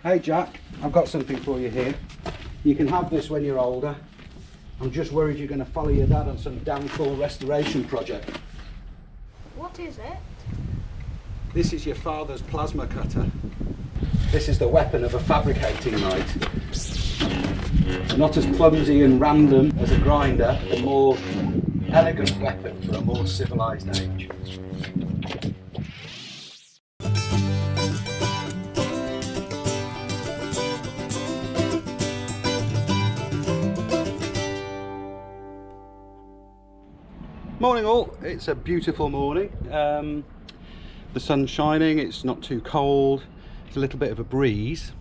Hey Jack, I've got something for you here. You can have this when you're older. I'm just worried you're going to follow your dad on some damn cool restoration project. What is it? This is your father's plasma cutter. This is the weapon of a fabricating knight. Not as clumsy and random as a grinder, a more elegant weapon for a more civilised age. Morning all, it's a beautiful morning. The sun's shining, it's not too cold, it's a little bit of a breeze,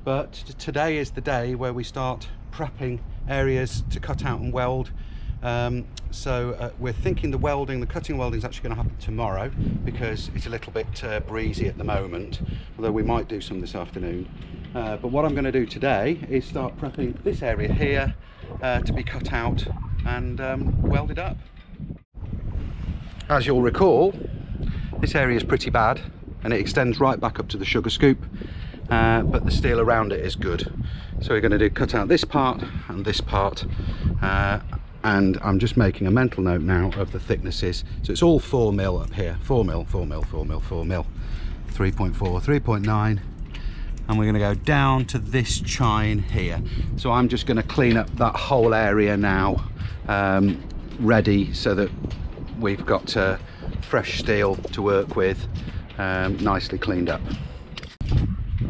but today is the day where we start prepping areas to cut out and weld. So we're thinking the cutting welding is actually going to happen tomorrow because it's a little bit breezy at the moment, although we might do some this afternoon. But what I'm going to do today is start prepping this area here to be cut out and welded up. As you'll recall, this area is pretty bad and it extends right back up to the sugar scoop, but the steel around it is good. So we're going to cut out this part and this part, and I'm just making a mental note now of the thicknesses. So it's all 4 mil up here, 4 mil, 4 mil, 4 mil, 4 mil, 3.4, 3.9, and we're going to go down to this chine here. So I'm just going to clean up that whole area now, ready so that we've got fresh steel to work with, nicely cleaned up.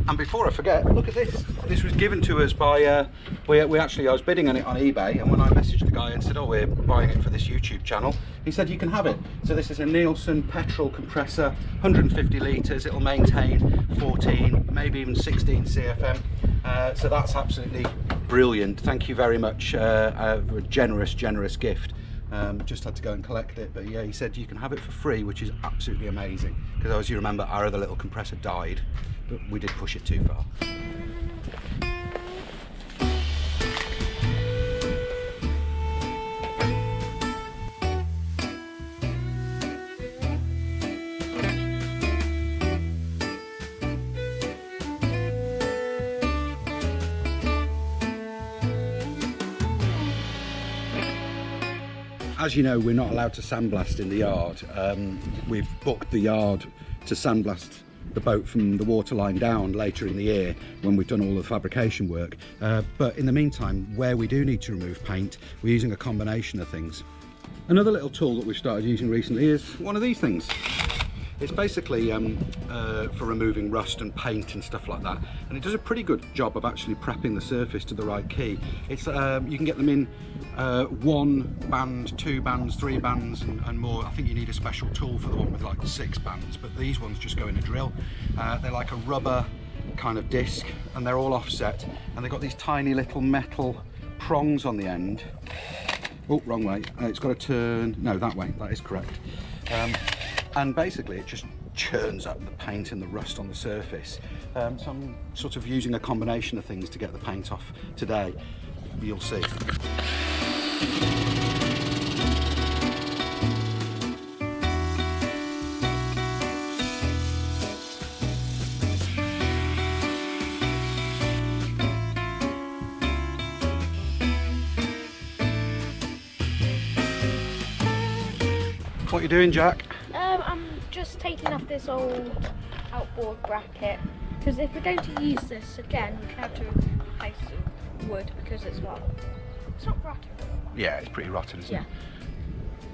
And before I forget, look at this. This was given to us by, I was bidding on it on eBay, and when I messaged the guy and said, oh, we're buying it for this YouTube channel, he said, you can have it. So this is a Nielsen petrol compressor, 150 litres, it'll maintain 14, maybe even 16 CFM. So that's absolutely brilliant. Thank you very much, a generous gift. Just had to go and collect it, but yeah, he said you can have it for free, which is absolutely amazing, because as you remember, our other little compressor died, but we did push it too far. As you know, we're not allowed to sandblast in the yard. We've booked the yard to sandblast the boat from the waterline down later in the year when we've done all the fabrication work. But in the meantime, where we do need to remove paint, we're using a combination of things. Another little tool that we've started using recently is one of these things. It's basically for removing rust and paint and stuff like that, and it does a pretty good job of actually prepping the surface to the right key. It's you can get them in 1 band, 2 bands, 3 bands and more. I think you need a special tool for the one with like 6 bands, but these ones just go in a drill. They're like a rubber kind of disc and they're all offset, and they've got these tiny little metal prongs on the end. Oh, wrong way. It's got to turn, no, that way, that is correct. And basically it just churns up the paint and the rust on the surface. So I'm sort of using a combination of things to get the paint off today. You'll see. What are you doing, Jack? I'm just taking off this old outboard bracket, because if we're going to use this again, we have to replace the wood because it's not rotten. Yeah, it's pretty rotten, isn't it?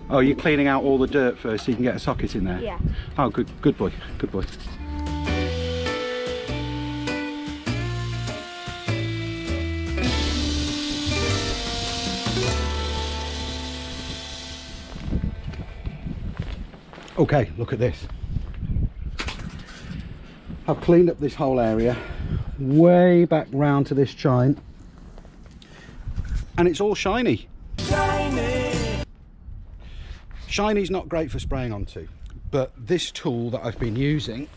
Oh, you're cleaning out all the dirt first so you can get a socket in there? Yeah. Oh, good boy, good boy. Okay, look at this. I've cleaned up this whole area, way back round to this chine, and it's all shiny. Shiny! Shiny's not great for spraying onto, but this tool that I've been using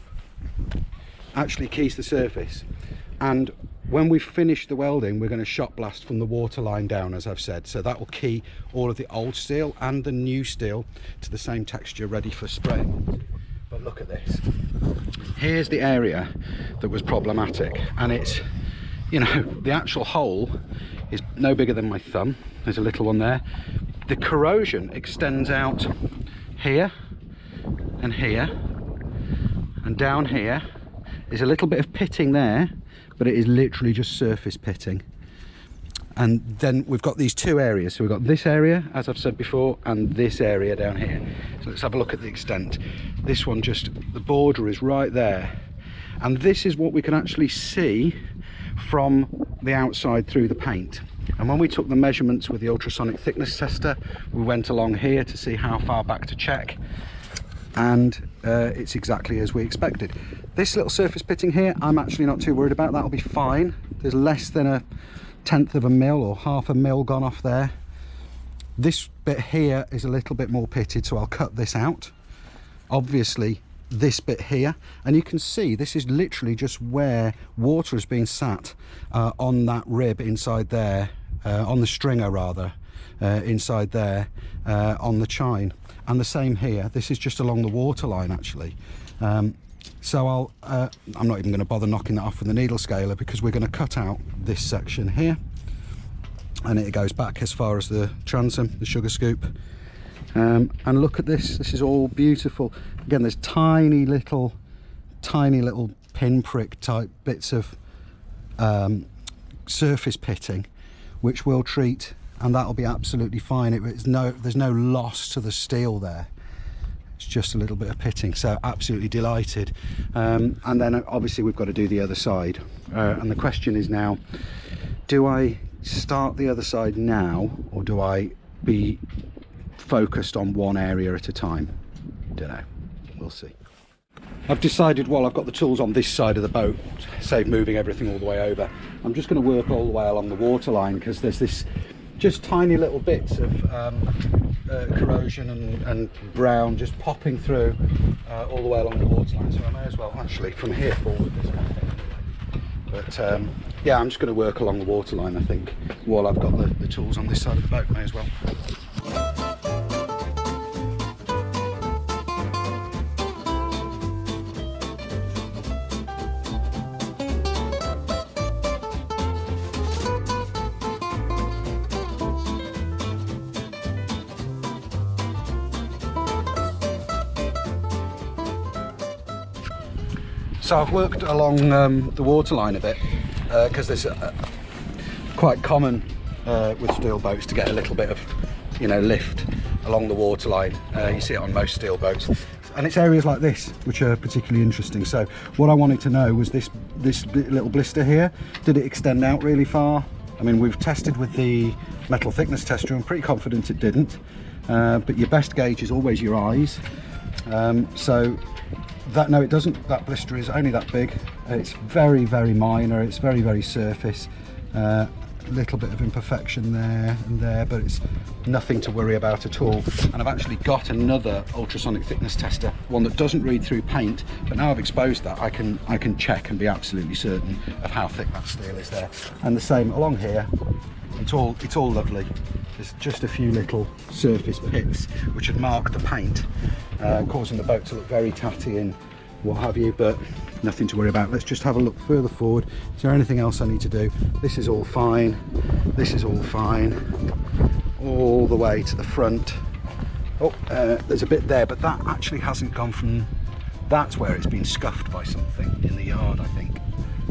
actually keys the surface, and when we've finished the welding, we're going to shot blast from the waterline down, as I've said, so that will key all of the old steel and the new steel to the same texture, ready for spraying. But look at this. here's the area that was problematic, and it's, you know, the actual hole is no bigger than my thumb. There's a little one there. The corrosion extends out here and here, and down here is a little bit of pitting there, but it is literally just surface pitting. And then we've got these two areas. So we've got this area, as I've said before, and this area down here. So let's have a look at the extent. This one, just the border is right there, and this is what we can actually see from the outside through the paint. And when we took the measurements with the ultrasonic thickness tester, we went along here to see how far back to check, and it's exactly as we expected. This little surface pitting here, I'm actually not too worried about. That'll be fine. There's less than 1/10 of a mil or 1/2 mil gone off there. This bit here is a little bit more pitted, so I'll cut this out. Obviously this bit here, and you can see this is literally just where water has been sat on that rib inside there, on the stringer rather, inside there, on the chine. And the same here, this is just along the water line actually. So I'm not even going to bother knocking that off with the needle scaler, because we're going to cut out this section here, and it goes back as far as the transom, the sugar scoop. And look at this, this is all beautiful. Again, there's tiny little pinprick type bits of surface pitting, which we'll treat, and that'll be absolutely fine. There's no loss to the steel there. It's just a little bit of pitting, so absolutely delighted. And then obviously we've got to do the other side, and the question is now, do I start the other side now, or do I be focused on one area at a time? Don't know, we'll see. I've decided, while I've got the tools on this side of the boat, save moving everything all the way over, I'm just going to work all the way along the waterline, because there's this just tiny little bits of corrosion and brown just popping through all the way along the waterline, so I may as well actually from here forward this kind of thing. But yeah, I'm just going to work along the waterline, I think, while I've got the tools on this side of the boat. May as well. So I've worked along the waterline a bit, because there's quite common with steel boats to get a little bit of, you know, lift along the waterline. You see it on most steel boats, and it's areas like this which are particularly interesting. So what I wanted to know was this little blister here, did it extend out really far? I mean, we've tested with the metal thickness tester, I'm pretty confident it didn't, but your best gauge is always your eyes. So no, it doesn't. That blister is only that big. It's very, very minor. It's very, very surface. Little bit of imperfection there and there, but it's nothing to worry about at all. And I've actually got another ultrasonic thickness tester, one that doesn't read through paint, but now I've exposed that, I can check and be absolutely certain of how thick that steel is there. And the same along here. It's all lovely. There's just a few little surface pits which would mark the paint, causing the boat to look very tatty and what have you, but nothing to worry about. Let's just have a look further forward. Is there anything else I need to do? This is all fine. This is all fine. All the way to the front. Oh, there's a bit there, but that actually hasn't gone from... That's where it's been scuffed by something in the yard, I think.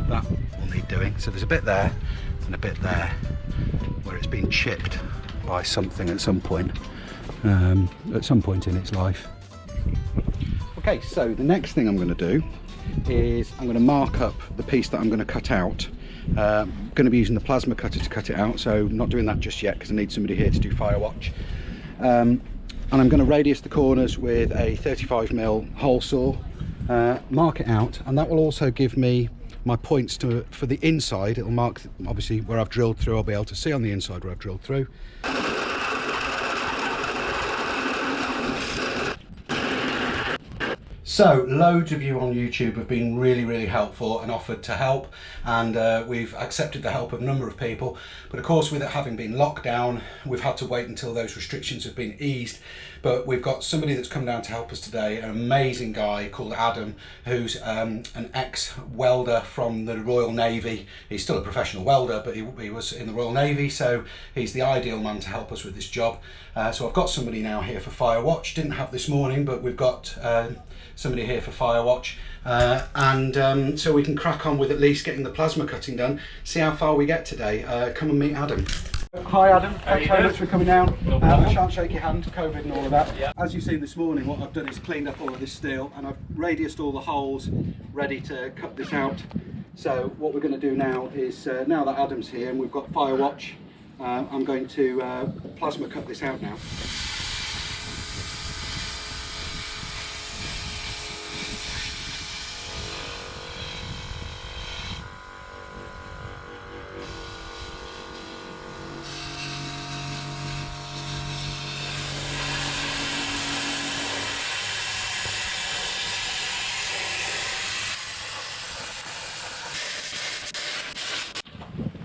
That will need doing. So there's a bit there and a bit there where it's been chipped by something at some point in its life. Okay, so the next thing I'm going to do is I'm going to mark up the piece that I'm going to cut out. I'm going to be using the plasma cutter to cut it out, so I'm not doing that just yet because I need somebody here to do fire watch. And I'm going to radius the corners with a 35mm hole saw, mark it out, and that will also give me my points for the inside. It'll mark obviously where I've drilled through. I'll be able to see on the inside where I've drilled through. So loads of you on YouTube have been really helpful and offered to help, and we've accepted the help of a number of people, but of course with it having been locked down we've had to wait until those restrictions have been eased. But we've got somebody that's come down to help us today, an amazing guy called Adam, who's an ex-welder from the Royal Navy. He's still a professional welder, but he was in the Royal Navy, so he's the ideal man to help us with this job. So I've got somebody now here for fire watch. Didn't have this morning, but we've got somebody here for fire watch, so we can crack on with at least getting the plasma cutting done, see how far we get today. Come and meet Adam. Hi Adam, thanks very much for coming down. I shan't shake your hand, COVID and all of that. Yeah. As you've seen this morning, what I've done is cleaned up all of this steel and I've radiused all the holes ready to cut this out. So what we're going to do now is, now that Adam's here and we've got fire watch, I'm going to plasma cut this out now.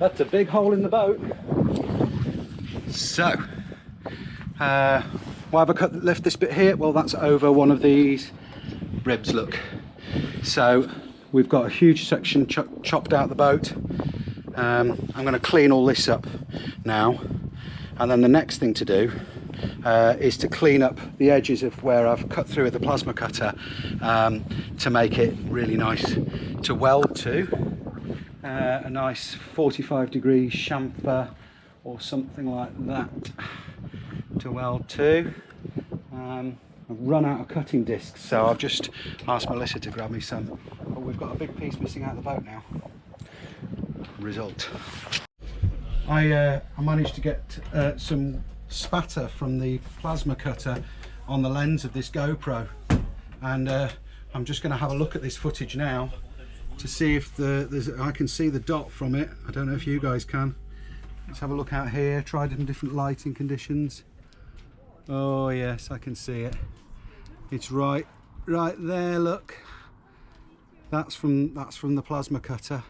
That's a big hole in the boat. So, why have I left this bit here? Well, that's over one of these ribs, look. So, we've got a huge section chopped out the boat. I'm going to clean all this up now. And then the next thing to do is to clean up the edges of where I've cut through with the plasma cutter to make it really nice to weld to. A nice 45-degree chamfer or something like that to weld to. I've run out of cutting discs, so I've just asked Melissa to grab me some, but we've got a big piece missing out of the boat now. Result. I managed to get some spatter from the plasma cutter on the lens of this GoPro, and I'm just going to have a look at this footage now to see if I can see the dot from it. I don't know if you guys can. Let's have a look out here, try different lighting conditions. Oh yes, I can see it. It's right there, look. That's from the plasma cutter.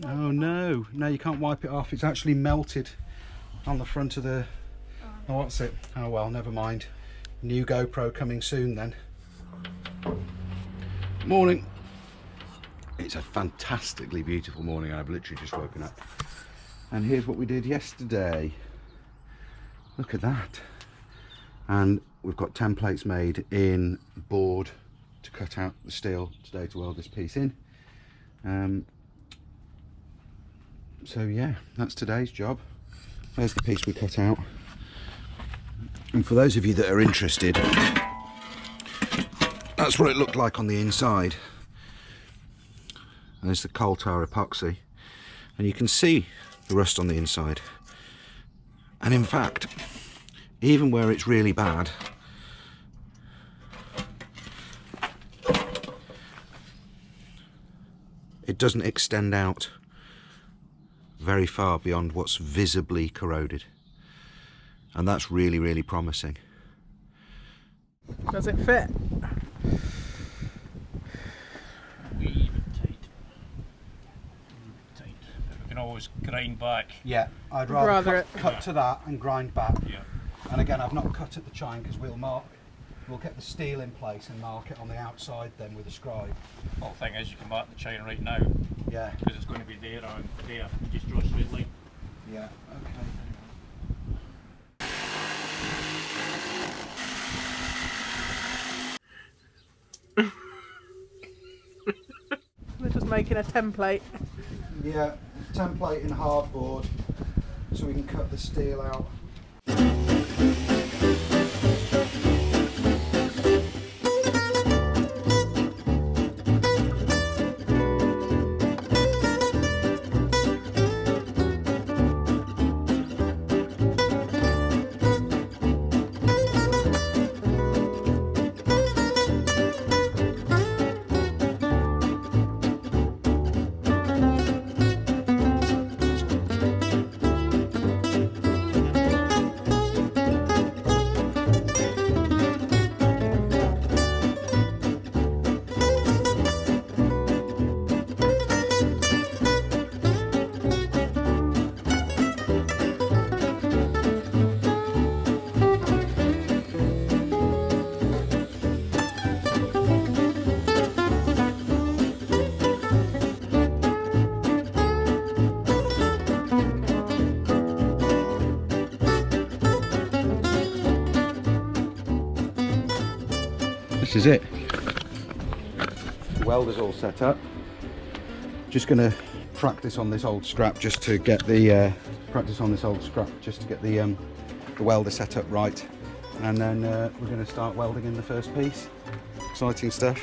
Oh no, you can't wipe it off. It's actually melted on the front of the, oh what's it? Oh well, never mind. New GoPro coming soon then. Morning. It's a fantastically beautiful morning. I've literally just woken up. And here's what we did yesterday. Look at that. And we've got templates made in board to cut out the steel today to weld this piece in. So yeah, that's today's job. There's the piece we cut out. And for those of you that are interested, that's what it looked like on the inside. And there's the coal tar epoxy, and you can see the rust on the inside. And in fact, even where it's really bad, it doesn't extend out very far beyond what's visibly corroded, and that's really promising. Does it fit? Always grind back. Yeah, I'd rather cut to that and grind back. Yeah. And again, I've not cut at the chine because we'll get the steel in place and mark it on the outside then with a scribe. Well, the thing is, you can mark the chine right now. Yeah. Because it's going to be there and there. You just draw a straight line. Yeah. Okay. They're just making a template. Yeah, template in hardboard so we can cut the steel out. is it. The welder's all set up. Just going to practice on this old scrap just to get the the welder set up right, and then we're going to start welding in the first piece. Exciting stuff.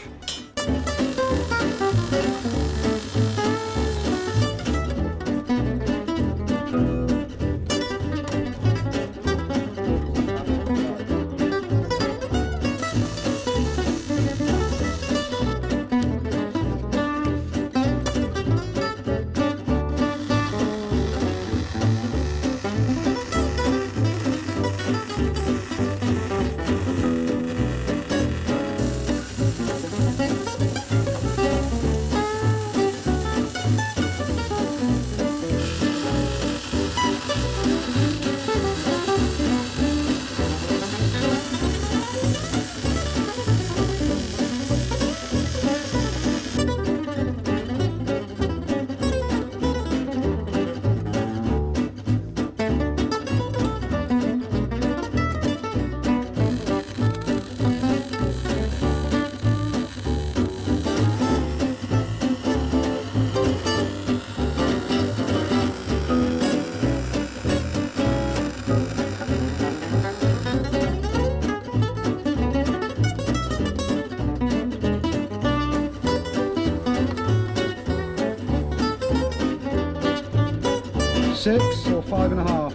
Six or 5.5.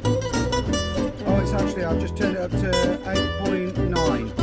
Oh, it's actually, I've just turned it up to 8.9.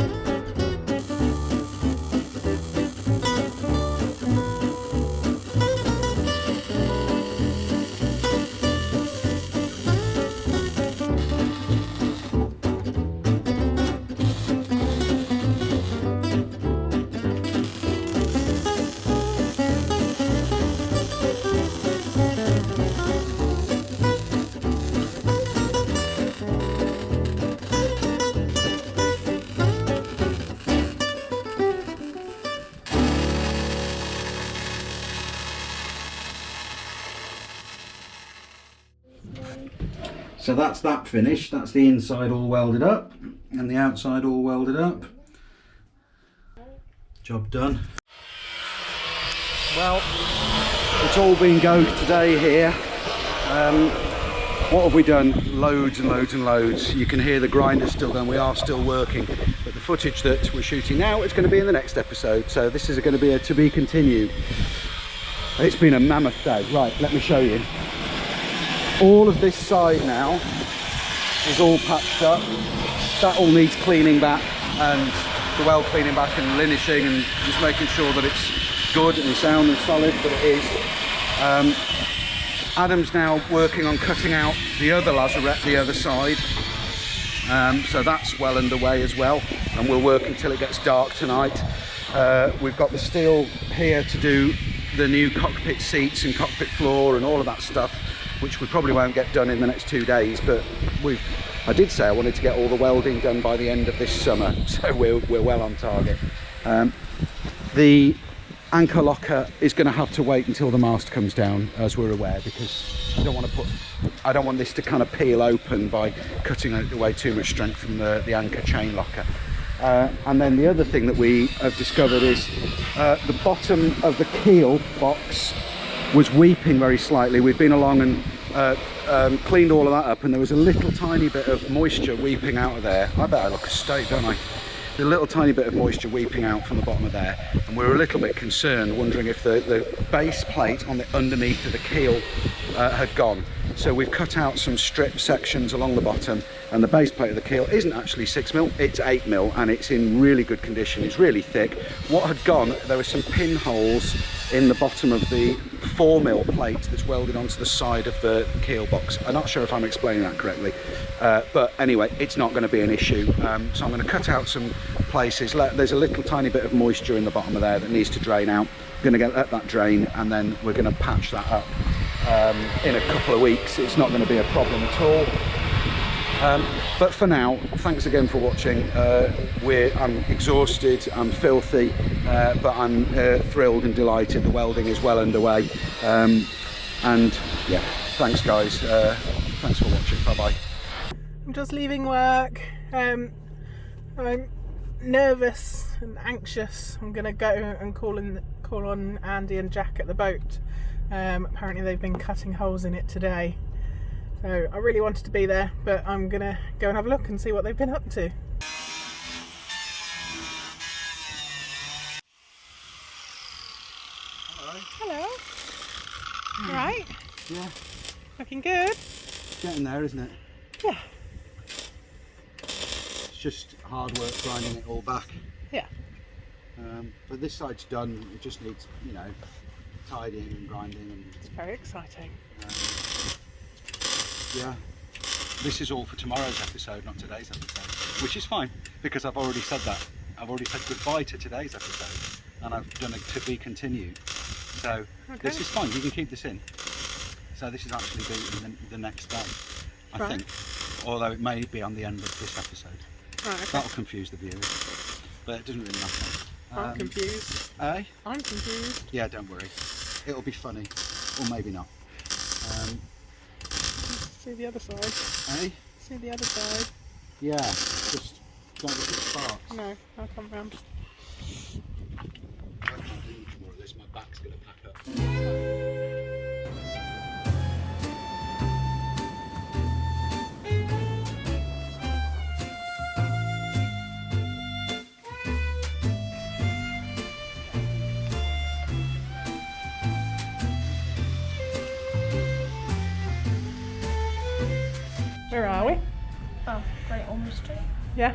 So that's that finished. That's the inside all welded up and the outside all welded up. Job done. Well, it's all been go today here. What have we done? Loads and loads and loads. You can hear the grinder still going. We are still working, but the footage that we're shooting now is going to be in the next episode. So this is going to be a to be continued. It's been a mammoth day. Right, let me show you. All of this side now is all patched up. That all needs cleaning back, and the weld cleaning back and linishing and just making sure that it's good and sound and solid, but it is. Adam's now working on cutting out the other lasarette, the other side. So that's well underway as well, and we'll work until it gets dark tonight. We've got the steel here to do the new cockpit seats and cockpit floor and all of that stuff, which we probably won't get done in the next 2 days, but I did say I wanted to get all the welding done by the end of this summer, so we're well on target. The anchor locker is going to have to wait until the mast comes down, as we're aware, because I don't want this to kind of peel open by cutting away too much strength from the anchor chain locker. And then the other thing that we have discovered is the bottom of the keel box was weeping very slightly. We've been along and cleaned all of that up, and there was a little tiny bit of moisture weeping out of there. I bet I look a state, don't I? A little tiny bit of moisture weeping out from the bottom of there, and we were a little bit concerned, wondering if the base plate on the underneath of the keel had gone. So we've cut out some strip sections along the bottom, and the base plate of the keel isn't actually 6mm, it's 8mm, and it's in really good condition. It's really thick. What had gone, there were some pinholes in the bottom of the 4mm plate that's welded onto the side of the keel box. I'm not sure if I'm explaining that correctly, but anyway, it's not going to be an issue. So I'm going to cut out some places. There's a little tiny bit of moisture in the bottom of there that needs to drain out. I'm going to let that drain, and then we're going to patch that up in a couple of weeks. It's not going to be a problem at all. But for now, thanks again for watching. I'm exhausted, I'm filthy, but I'm thrilled and delighted. The welding is well underway. And yeah, thanks guys. Thanks for watching. Bye bye. I'm just leaving work. I'm nervous and anxious. I'm gonna go and call on Andy and Jack at the boat. Apparently they've been cutting holes in it today, so I really wanted to be there, but I'm gonna go and have a look and see what they've been up to. Hello. Right. Yeah, Looking good. getting there, isn't it? Yeah. It's just hard work grinding it all back. Yeah. But this side's done. It just needs, you know, tidying and grinding and It's very exciting. yeah. This is all for tomorrow's episode, not today's episode, which is fine because I've already said that. I've already said goodbye to today's episode, and I've done a to be continued. So this is fine. You can keep this in. So this is actually the next day, I Right. think. Although it may be on the end of this episode. Right, okay. That'll confuse the viewers, but it doesn't really matter. I'm confused. Eh? I'm confused. Yeah, don't worry. It'll be funny, or maybe not. See the other side. Eh? See the other side. Yeah, just don't look at sparks. No, I'll come round. I can't do much more of this. My back's going to pack up. Where are we? Oh, great, almost two. Yeah.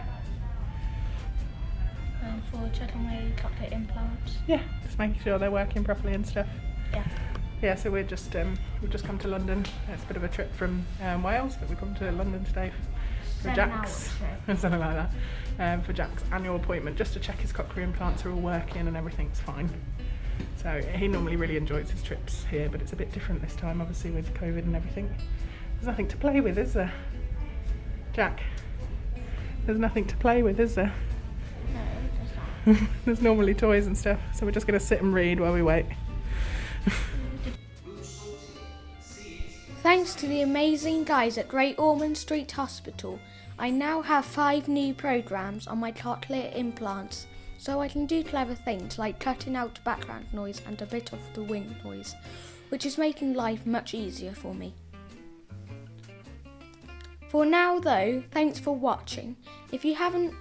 For checking my cockpit implants. Yeah. Just making sure they're working properly and stuff. Yeah. Yeah. So we've just come to London. It's a bit of a trip from Wales, but we've come to London today for 7 Jack's hours, something like that. For Jack's annual appointment, just to check his cochlear implants are all working and everything's fine. So he normally really enjoys his trips here, but it's a bit different this time, obviously with COVID and everything. There's nothing to play with, is there? Jack, there's nothing to play with, is there? No, just that. There's normally toys and stuff, so we're just going to sit and read while we wait. Thanks to the amazing guys at Great Ormond Street Hospital, I now have 5 new programs on my cochlear implants, so I can do clever things like cutting out background noise and a bit of the wind noise, which is making life much easier for me. For now though, thanks for watching. If you haven't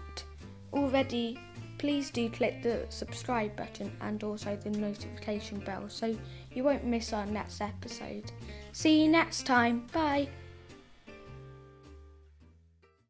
already, please do click the subscribe button and also the notification bell so you won't miss our next episode. See you next time. Bye.